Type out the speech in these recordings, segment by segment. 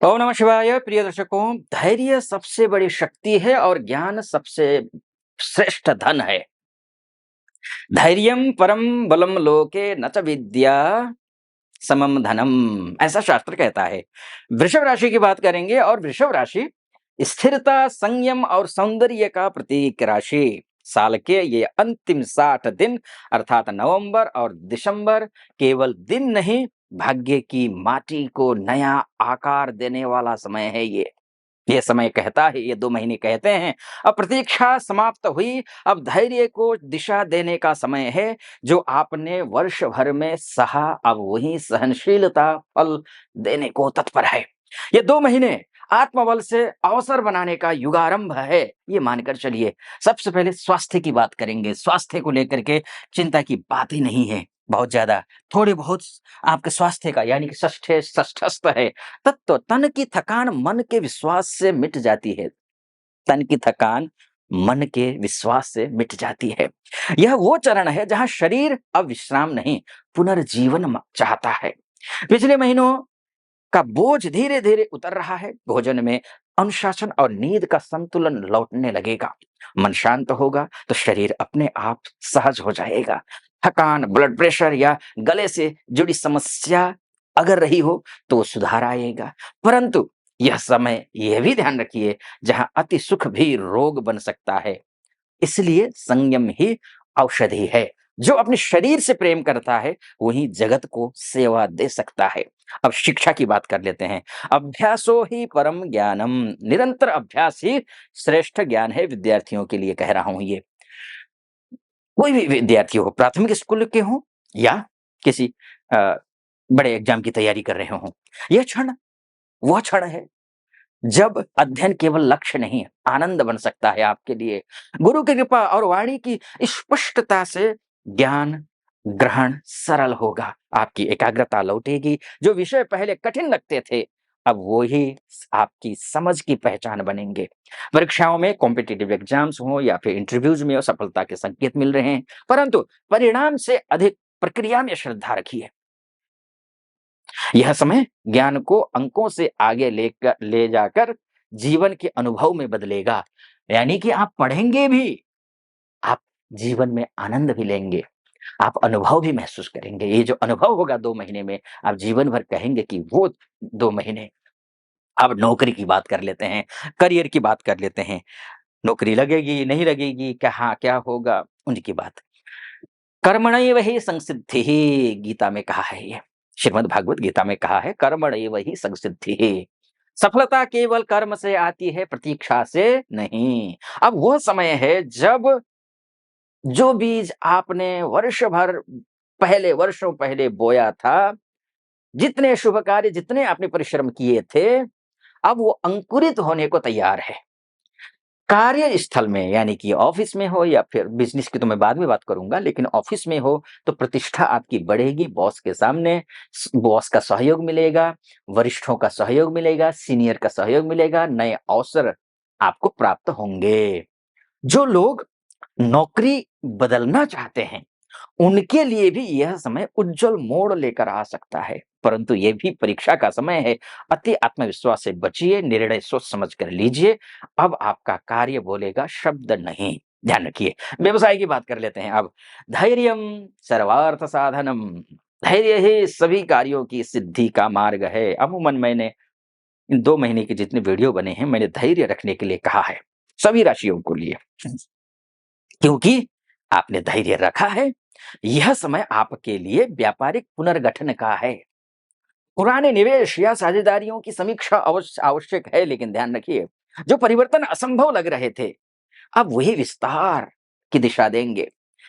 ओम नमः शिवाय। प्रिय दर्शकों, धैर्य सबसे बड़ी शक्ति है और ज्ञान सबसे श्रेष्ठ धन है। धैर्यं परम बलम लोके न च विद्या समम धनम, ऐसा शास्त्र कहता है। वृषभ राशि की बात करेंगे और वृषभ राशि स्थिरता, संयम और सौंदर्य का प्रतीक राशि। साल के ये अंतिम 60 दिन अर्थात नवंबर और दिसंबर केवल दिन नहीं, भाग्य की माटी को नया आकार देने वाला समय है। ये समय कहता है, ये 2 महीने कहते हैं, अब प्रतीक्षा समाप्त हुई, अब धैर्य को दिशा देने का समय है। जो आपने वर्ष भर में सहा, अब वही सहनशीलता फल देने को तत्पर है। ये 2 महीने आत्मबल से अवसर बनाने का युगारंभ है, ये मानकर चलिए। सबसे पहले स्वास्थ्य की बात करेंगे। स्वास्थ्य को लेकर के चिंता की बात ही नहीं है बहुत ज़्यादा। थोड़े बहुत आपके स्वास्थ्य का यानी कि षष्ठस्थ है। तत्व तन की थकान मन के विश्वास से मिट जाती है। तन की थकान मन के विश्वास से मिट जाती है। यह वो चरण है जहां शरीर अब विश्राम नहीं, पुनर्जीवन चाहता है। पिछले महीनों का बोझ धीरे धीरे उतर रहा है। भोजन में अनुशासन और नींद का संतुलन लौटने लगेगा। मन शांत होगा तो शरीर अपने आप सहज हो जाएगा। थकान, ब्लड प्रेशर या गले से जुड़ी समस्या अगर रही हो तो सुधार आएगा। परंतु यह समय यह भी ध्यान रखिए, जहां अति सुख भी रोग बन सकता है। इसलिए संयम ही औषधि है। जो अपने शरीर से प्रेम करता है वही जगत को सेवा दे सकता है। अब शिक्षा की बात कर लेते हैं। अभ्यासो ही परम ज्ञानम, निरंतर अभ्यास ही श्रेष्ठ ज्ञान है। विद्यार्थियों के लिए कह रहा हूं ये। कोई भी विद्यार्थी हो, प्राथमिक स्कूल के हो या किसी अ, बड़े एग्जाम की तैयारी कर रहे हो, यह क्षण वह क्षण है जब अध्ययन केवल लक्ष्य नहीं, आनंद बन सकता है आपके लिए। गुरु की कृपा और वाणी की स्पष्टता से ज्ञान ग्रहण सरल होगा। आपकी एकाग्रता लौटेगी। जो विषय पहले कठिन लगते थे, अब वो ही आपकी समझ की पहचान बनेंगे। परीक्षाओं में, कॉम्पिटिटिव एग्जाम्स हो या फिर इंटरव्यूज में हो, सफलता के संकेत मिल रहे हैं। परंतु परिणाम से अधिक प्रक्रिया में श्रद्धा रखिए। यह समय ज्ञान को अंकों से आगे लेकर ले जाकर जीवन के अनुभव में बदलेगा। यानी कि आप पढ़ेंगे भी, आप जीवन में आनंद भी लेंगे, आप अनुभव भी महसूस करेंगे। ये जो अनुभव होगा 2 महीने में, आप जीवन भर कहेंगे कि वो 2 महीने। अब नौकरी की बात कर लेते हैं, करियर की बात कर लेते हैं। नौकरी लगेगी, नहीं लगेगी, कहाँ क्या होगा, उनकी बात। कर्मणैव हि संसिद्धिः, गीता में कहा है ये। श्रीमद् भागवत गीता में कहा है, कर्मणैव हि संसिद्धिः। सफलता केवल कर्म से आती है, प्रतीक्षा से नहीं। अब वह समय है जब जो बीज आपने वर्ष भर पहले, वर्षों पहले बोया था, जितने शुभ कार्य, जितने आपने परिश्रम किए थे, अब वो अंकुरित होने को तैयार है। कार्यस्थल में यानी कि ऑफिस में हो या फिर बिज़नेस की तो मैं बाद में बात करूँगा, लेकिन ऑफिस में हो तो प्रतिष्ठा आपकी बढ़ेगी बॉस के सामने। बॉस का सहयोग मिलेगा, वरिष्ठों का सहयोग मिलेगा, सीनियर का सहयोग मिलेगा, नए अवसर आपको प्राप्त होंगे। जो लोग नौकरी बदलना चाहते हैं, उनके लिए भी यह समय उज्जवल मोड़ लेकर आ सकता है। परंतु ये भी परीक्षा का समय है। अति आत्मविश्वास से बचिए, निर्णय सोच समझ कर लीजिए। अब आपका कार्य बोलेगा, शब्द नहीं। ध्यान रखिए। व्यवसाय की बात कर लेते हैं अब। धैर्यम सर्वार्थ साधनम, धैर्य ही सभी कार्यों की सिद्धि का मार्ग है। अमूमन मैंने इन 2 महीने के जितने वीडियो बने हैं, मैंने धैर्य रखने के लिए कहा है, सभी राशियों को लिए। क्योंकि आपने धैर्य रखा है, यह समय आपके लिए व्यापारिक पुनर्गठन का है। पुराने निवेश या साझेदारियों की समीक्षा आवश्यक है, लेकिन ध्यान रखिए, जो परिवर्तन असंभव लग रहे थे, अब वही विस्तार की दिशा देंगे।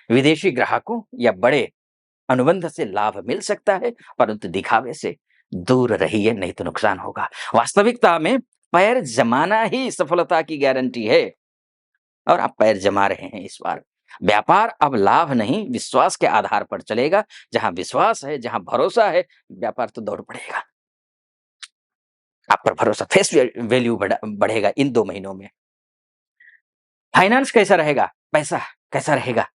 विदेशी ग्राहकों या बड़े अनुबंध से लाभ मिल सकता है, परंतु दिखावे से दूर रहिए, नहीं तो नुकसान होगा। वास्तविकता में पैर जमाना ही सफलता की गारंटी है, और आप पैर जमा रहे हैं इस बार। व्यापार अब लाभ नहीं, विश्वास के आधार पर चलेगा। जहां विश्वास है, जहां भरोसा है, व्यापार तो दौड़ पड़ेगा। आप पर भरोसा, फेस वैल्यू बढ़ेगा इन 2 महीनों में। फाइनेंस कैसा रहेगा? पैसा कैसा रहेगा?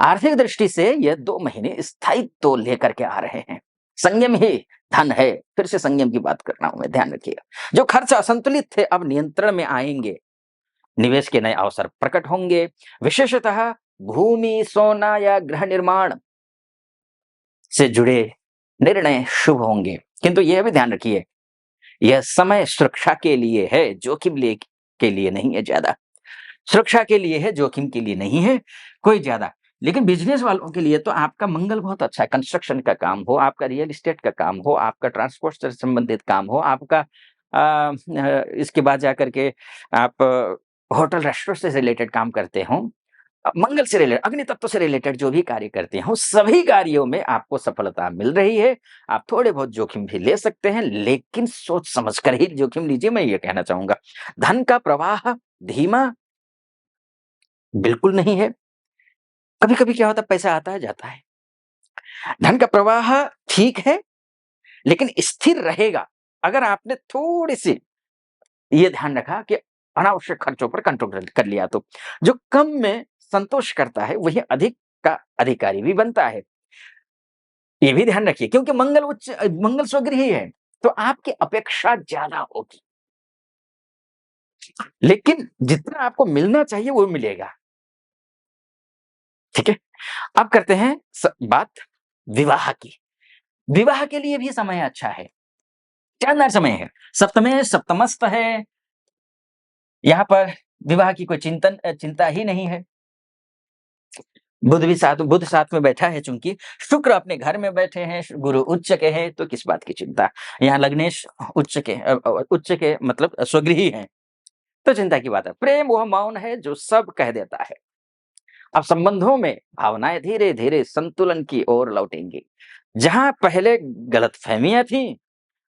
आर्थिक दृष्टि से ये 2 महीने स्थायित्व लेकर के आ रहे हैं। संयम ही धन है। फिर से संयम की बात कर रहा हूं मैं, ध्यान रखिएगा। जो खर्च असंतुलित थे अब नियंत्रण में आएंगे, निवेश के नए अवसर प्रकट होंगे। विशेषतः भूमि, सोना या गृह निर्माण से जुड़े निर्णय शुभ होंगे। किंतु यह भी ध्यान रखिए, यह समय सुरक्षा के लिए है, जोखिम ले के लिए नहीं है ज्यादा। सुरक्षा के लिए है, जोखिम के लिए नहीं है कोई ज्यादा। लेकिन बिजनेस वालों के लिए तो आपका मंगल बहुत अच्छा है। कंस्ट्रक्शन का काम हो, आपका रियल एस्टेट का काम हो, आपका ट्रांसपोर्ट से संबंधित काम हो, आपका इसके बाद जाकर के आप होटल रेस्टोरेंट से रिलेटेड काम करते हो, मंगल से रिलेटेड, अग्नि तत्व से रिलेटेड जो भी कार्य करते हो, सभी कार्यों में आपको सफलता मिल रही है। आप थोड़े बहुत जोखिम भी ले सकते हैं, लेकिन सोच समझ कर ही जोखिम लीजिए, मैं ये कहना चाहूंगा। धन का प्रवाह धीमा बिल्कुल नहीं है। कभी-कभी क्या होता है, पैसा आता है, जाता है। धन का प्रवाह ठीक है, लेकिन स्थिर रहेगा। अगर आपने थोड़ी-सी ये ध्यान रखा कि अनावश्यक खर्चों पर कंट्रोल कर लिया तो। जो कम में संतोष करता है, वही अधिक का अधिकारी भी बनता है। ये भी ध्यान रखिए, क्योंकि मंगल स्वगृही है, तो आपकी अपेक्षा ज़्यादा होगी। लेकिन जितना आपको मिलना चाहिए वो मिलेगा। ठीक है? अब करते हैं बात विवाह की। विवाह के लिए भी समय अच्छा है, शानदार समय है। सप्तमे सप्तमस्त है, यहाँ पर विवाह की कोई चिंता ही नहीं है। बुध साथ में बैठा है, चूँकि शुक्र अपने घर में बैठे हैं, गुरु उच्च के हैं, तो किस बात की चिंता? यहाँ लग्नेश उच्च के मतलब स्वगृही हैं, तो चिंता की बात है। प्रेम वह मौन है जो सब कह देता है। अब संबंधों में भावनाएँ धीरे-धीरे संतुलन की ओर लौटेंगी। जहाँ पहले गलतफ़हमियाँ थीं,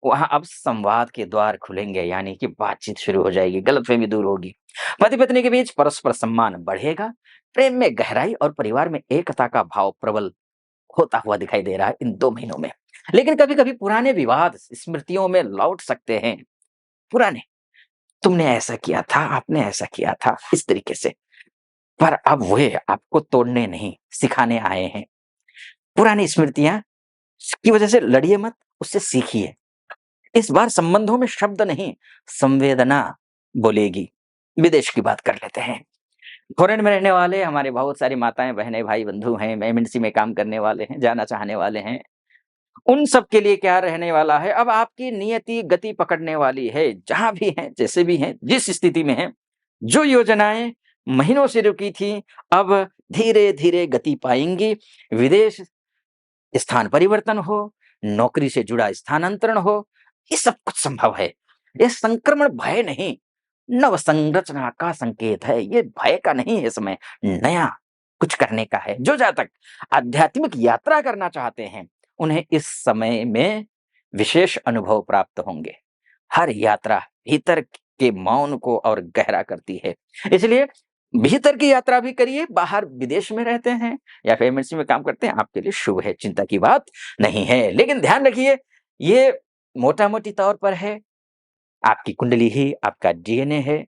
वहाँ अब संवाद के द्वार खुलेंगे, यानी कि बातचीत शुरू हो जाएगी, गलतफ़हमी दूर होगी। पति-पत्नी के बीच परस्पर सम्मान बढ़ेगा, प्रेम में गहराई और परिवार में एकता का भाव प्रबल होता हुआ दिखाई दे रहा है इन 2 महीनों में। लेकिन कभी-कभी पुराने विवाद स्मृतियों में लौट सकते हैं। पुराने, तुमने ऐसा किया था, आपने ऐसा किया था, इस तरीके से। पर अब वे आपको तोड़ने नहीं, सिखाने आए हैं। पुरानी स्मृतियाँ की वजह से लड़िए मत, उससे सीखिए। इस बार संबंधों में शब्द नहीं, संवेदना बोलेगी। विदेश की बात कर लेते हैं। फॉरेन में रहने वाले हमारे बहुत सारी माताएँ, बहनें, भाई, बंधु हैं, एमएनसी में काम करने वाले हैं, जाना चाहने वाले हैं। उन सब के लिए क्या रहने वाला है, अब आपकी नियति गति पकड़ने वाली है। जहाँ भी हैं, जैसे भी हैं, जिस स्थिति में हैं, जो योजनाएँ महीनों से रुकी थीं, अब धीरे-धीरे गति पाएँगी। विदेश स्थान परिवर्तन हो, नौकरी से जुड़ा स्थानांतरण हो, ये सब कुछ संभव है। ये संक्रमण भय नहीं, नवसंरचना का संकेत है। ये भय का नहीं है समय, नया कुछ करने का है। जो जातक आध्यात्मिक यात्रा करना चाहते हैं, उन्हें इस समय में विशेष अनुभव प्राप्त होंगे। हर यात्रा भीतर के मौन को और गहरा करती है। इसलिए भीतर की यात्रा भी करिए, बाहर विदेश में रहते हैं या फिर एमएनसी में काम करते हैं, आपके लिए शुभ है, चिंता की बात नहीं है। लेकिन ध्यान रखिए, ये मोटा-मोटी तौर पर है, आपकी कुंडली ही आपका डीएनए है।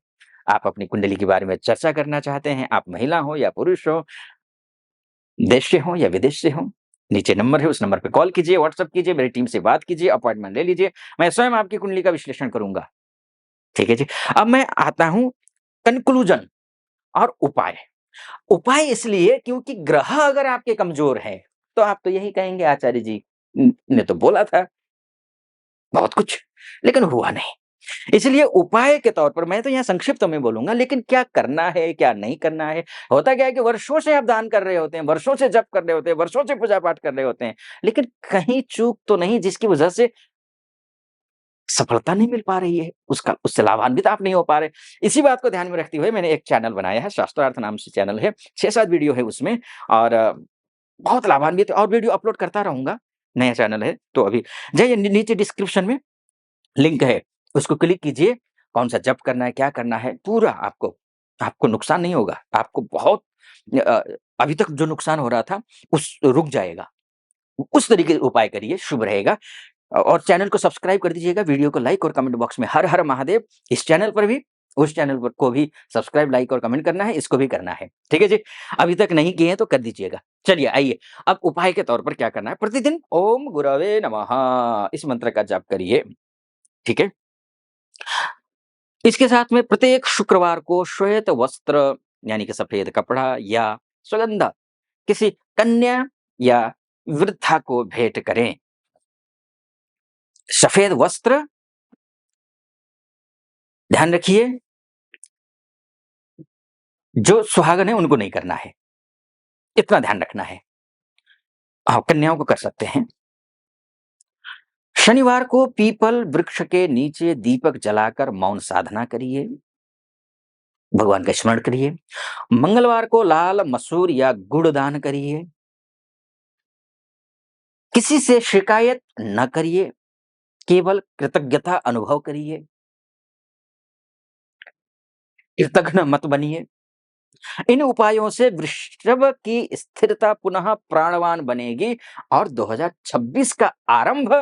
आप अपनी कुंडली के बारे में चर्चा करना चाहते हैं, आप महिला हो या पुरुष हो, देश से हो या विदेश से हो, नीचे नंबर है, उस नंबर पे कॉल कीजिए, व्हाट्सएप कीजिए, मेरी टीम से बात कीजिए, अपॉइंटमेंट ले लीजिए। मैं स्वयं आपकी कुंडली का विश्लेषण करूँगा। ठीक है जी? अब मैं आता हूँ कन्क्लूज़न और उपाय। उपाय इसलिए क्योंकि ग्रह अगर आपके कमज़ोर हैं, तो आप तो यही कहेंगे आचार्य जी ने तो बोला था बहुत कुछ, लेकिन हुआ नहीं। इसलिए उपाय के तौर पर मैं तो यहाँ संक्षिप्त में बोलूँगा, लेकिन क्या करना है, क्या नहीं करना है? होता क्या है कि वर्षों से आप दान कर रहे होते हैं, वर्षों से जप कर रहे होते हैं, वर्षों से पूजा-पाठ कर रहे होते हैं, लेकिन कहीं चूक तो नहीं जिसकी वजह से सफलता नहीं मिल पा रही है, उसका उससे लाभान्वित आप नहीं हो पा रहे। इसी बात को ध्यान में रखते हुए मैंने एक चैनल बनाया है, शास्त्रार्थ नाम से चैनल है, 6-7 वीडियो है उसमें और बहुत लाभान्वित और वीडियो अपलोड करता रहूँगा। नया चैनल है, तो अभी जाइए नीचे डिस्क्रिप्शन में लिंक है, उसको क्लिक कीजिए, कौन-सा जप करना है, क्या करना है, पूरा आपको आपको नुकसान नहीं होगा। आपको बहुत अ, अभी तक जो नुकसान हो रहा था, उस रुक जाएगा। उस तरीके से उपाय करिए, शुभ रहेगा। और चैनल को सब्सक्राइब कर दीजिएगा, वीडियो को लाइक और कमेंट बॉक्स में हर हर महादेव, इस चैनल पर भी उस चैनल पर को भी सब्सक्राइब, लाइक और कमेंट करना है, इसको भी करना है। ठीक है जी? अभी तक नहीं किए हैं तो कर दीजिएगा। चलिए आइए, अब उपाय के तौर पर क्या करना है, प्रतिदिन ओम गुरवे नमः इस मंत्र का जाप करिए। ठीक है? इसके साथ में प्रत्येक शुक्रवार को श्वेत वस्त्र यानी कि सफेद कपड़ा या सुगंध किसी कन्या या वृद्धा को भेंट करें। सफेद वस्त्र ध्यान रखिए, जो सुहागन है उनको नहीं करना है, इतना ध्यान रखना है। हाँ, कन्याओं को कर सकते हैं। शनिवार को पीपल वृक्ष के नीचे दीपक जलाकर मौन साधना करिए, भगवान का स्मरण करिए। मंगलवार को लाल मसूर या गुड़ दान करिए। किसी से शिकायत न करिए, केवल कृतज्ञता अनुभव करिए। कृतघ्न मत बनिए। इन उपायों से वृषभ की स्थिरता पुनः प्राणवान बनेगी और 2026 का आरंभ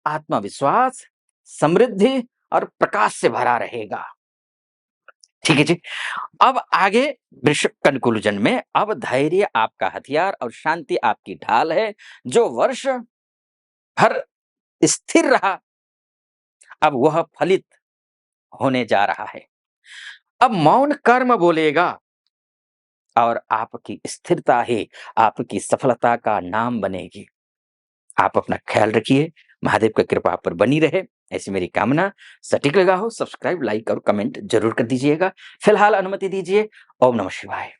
आत्मविश्वास, समृद्धि और प्रकाश से भरा रहेगा। ठीक है जी? अब आगे वृषभ कंक्लूजन में, अब धैर्य आपका हथियार और शांति आपकी ढाल है। जो वर्ष भर स्थिर रहा, अब वह फलित होने जा रहा है। अब मौन कर्म बोलेगा और आपकी स्थिरता ही आपकी सफलता का नाम बनेगी। आप अपना ख्याल रखिए, महादेव की कृपा आप पर बनी रहे, ऐसी मेरी कामना। सटीक लगा हो, सब्सक्राइब, लाइक और कमेंट जरूर कर दीजिएगा। फिलहाल अनुमति दीजिए। ओम नमः शिवाय।